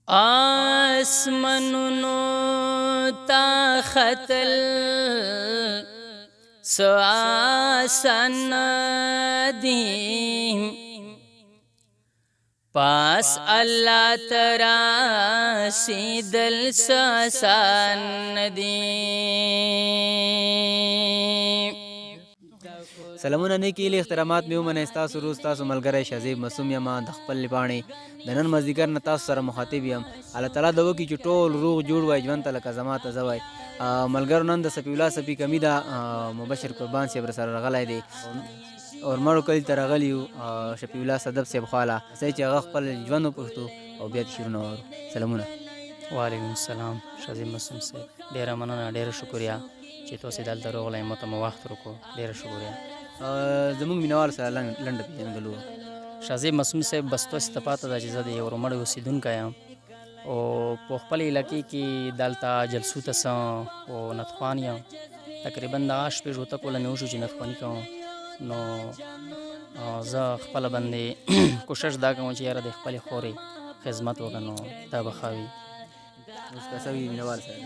آسمانونو تا ختل سو آسان دیم پاس اللہ ترا سیدل سو آسان دیم. سلامونه نیکی لی احترامات مې ومنئ. ستاسو روز تاسو ملګری شهزیب معصوم یم د خپلې پاڼې د نن مازدیګر نه تاسو سره مخاطب یم. الله تعالی د وکړي چې ټول روغ جوړ وای ژوند ته لکه زما ته زه وای. ملګرو نن د صفي الله صفي کمی ده مبشر قربان صاحب سره راغلی دی اور مړو کلي ته راغلي یو شفیع الله صدف صاحب خواله صحیح چې هغه خپل ژوند وپوښتو او بیا د شعرونه واورو. سلامونه. وعلیکم السلام شهزیب معصوم صاحب، ډېره مننه، ډېره شکریه چې تاسو دلته راغلی مو ته مو وخت وکړو. ډېره شکریه. زموږ مینوال سره لنډه پېژندګلو. شهزیب معصوم صاحب بس تاسو ته پاته ده چې زه د یو رومړی اوسېدونکی یم او په خپل علاقې کې دلته جلسو ته څه او نطخوان یم. تقریبا دغه شپې ژوته کوله مې وشو چې نطخواني کوم، نو زه خپله باندې کوشش دا کوم چې یاره د خپلې خورې خدمت وکړم نو دا به ښه وي. اوس که څه وي مینوال سره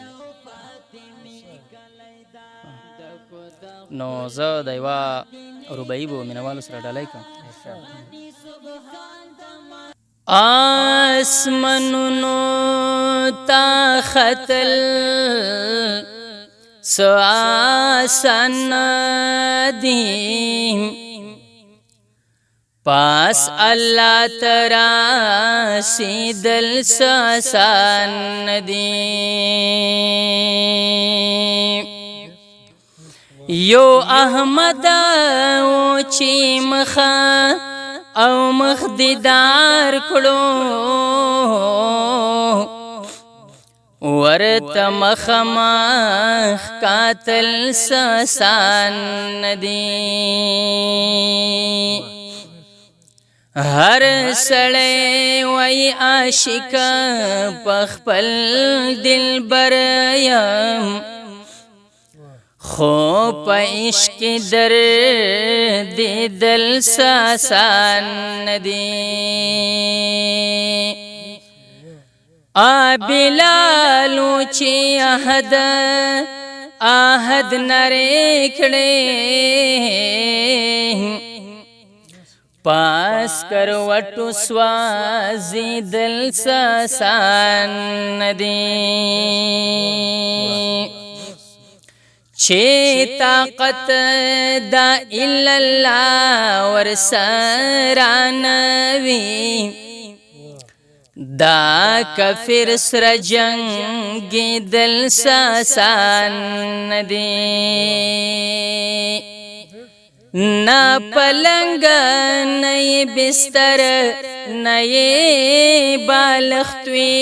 نو زه د یوه ربعي به مینوالو سره ډالۍ کړم. آسمانونو تا ختل سو آسان دیم پاس اللہ ترا سیدل سو آسان دیم. یو احمد او چی مخا او مخ دیدار کړو ورته مخامخ قاتل ساسان دی. هر سړی وای عاشق پخپل دلبر یم خو په عشق در دی دل ساسان دی. بلالو چې عهد نری کړي پاس کروټو سوازي دل ساسان دی. چه طاقت دا الا الله ورسرانوي دا کفر سر جنگ دل ساسان دی. نا پلنگ نئی بستر نئی بالختوی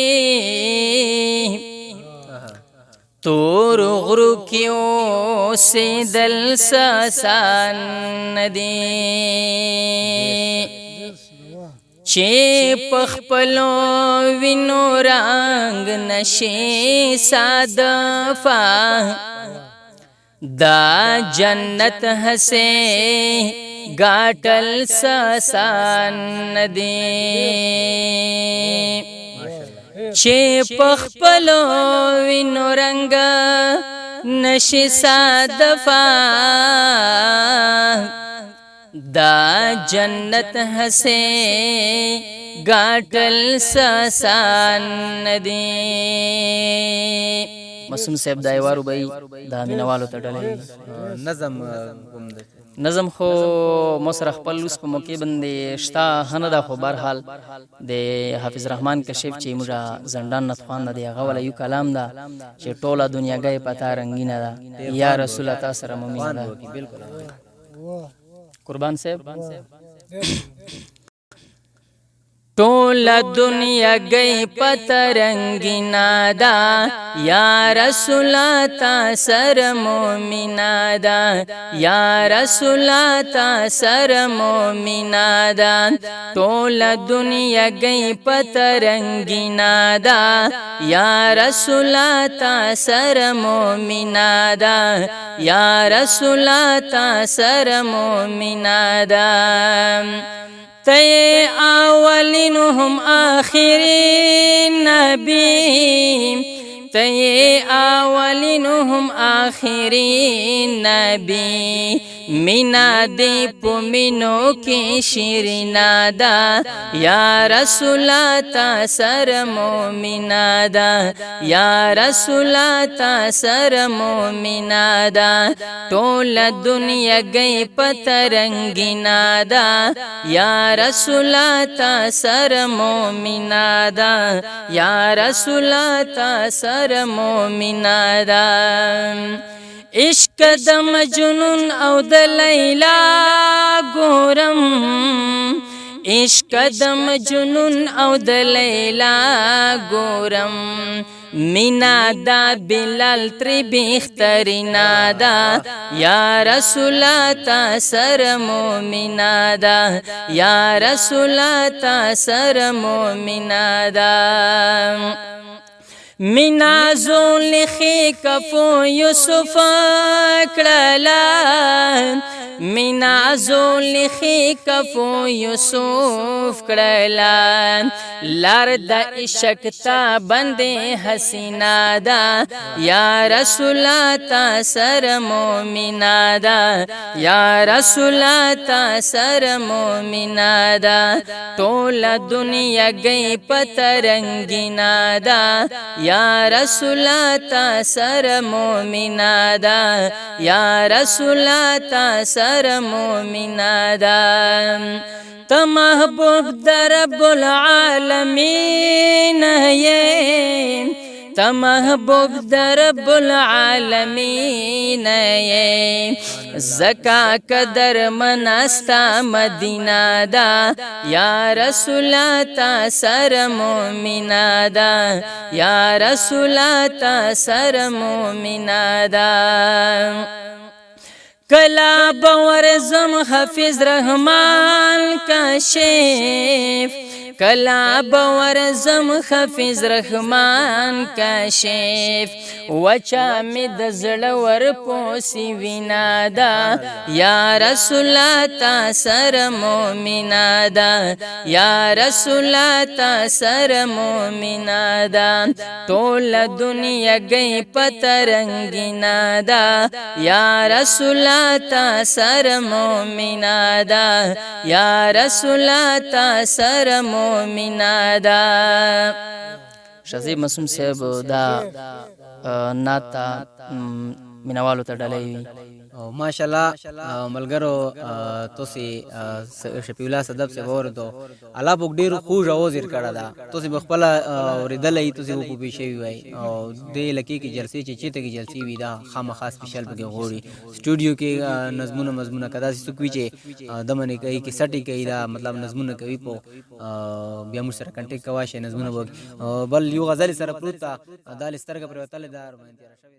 تور غرو کیوں سے دل ساسان دی. چه پخپلو وینو رنگ نشی صادفا دا جنت ہسے گاٹل ساسان دی. چه پخپلو وینو رنگ نشی صادفا دا جنت ہسے گاٹل ساسان دی. معصوم صاحب دا یوه ربعي دا مینوالو ته ډالۍ. نظم خو ما سره خپل اوس په موقع باندې شته ښه نه ده، خو برحال د حافظ رحمان کشف چې موږ زندان نطخوان نه دی هغه والا یو کلام ده چې ټوله دنیاګۍ په تا رنګینه ده یا رسوله تا سره ممینه ده. قربان صاحب ټول دنیا گئی پترنگینا دا یا رسول تا سر مومنا دا یا رسول تا سر مومنا دا ټول دنیا گئی پترنگینا دا یا رسول تا سر مومنا دا یا رسول تا سر مومنا دا. تے اولین ہم آخرین نبی تے اولین هم آخرین نبی مینا دی پو مینو کی شیرینا دا یا رسول تا سر مومنا دا یا رسول تا سر مومنا دا ټول دنیا گئی پترنگینا دا یا رسول تا سر مومنا دا یا رسول تا سر مومنا دا عشق د مجنون او د لیلا ګورم عشق د مجنون او د لیلا ګورم مینا دا بلال تری بخترینا دا یا رسول تا سر مومنا دا یا رسول تا سر مومنا دا مینا زولخی کفو یوسف کړلا مینا زولخی کفو یوسف کړلا لار د عشق تا بندې حسینا دا یا رسول تا سر مومنا دا یا رسول تا سر مومنا دا ټول دنیا گئی پترنگینا دا یا رسول تا سر مومنا دا یا رسول تا سر مومنا دا تا محبوب در رب العالمین یہ تا محبوب در رب العالمین یہ زکا قدر مناستا مدینہ دا یا رسول تا سر مومنا دا یا رسول تا سر مومنا دا کلا بورزم حفظ رحمان کاشف کلا بورزم حفظ رحمان کاشف وچا می د زړور پوسی وینا دا یا رسول تا سر مومنا دا یا رسول تا سر مومنا دا ټول دنیا گئی پترنگینا دا یا رسول تا سر مومنا دا یا رسول تا سر مومنا دا شازیب معصوم صاحب دا ناتا مینوالو ته ډالۍ ماشاءالله ملګرو تاسو شفیع الله صدب سے ور دو الله په ډیر خوږ او زیر کړه دا تاسو بخپل اوریدلې تاسو په پیښې وای او د لکی کی جلسې چې چته کی جلسې وی دا خامخا سپیشل بګه غوړي سټوډیو کې نظمونه مضمونه کدا سکوي چې دمنه کوي کې سټي کوي دا مطلب نظمونه کوي په بیا مو سره کنټیکټ کواشه نظمونه بل یو غزل سره پروت دا لسترګه پر وتل دار باندې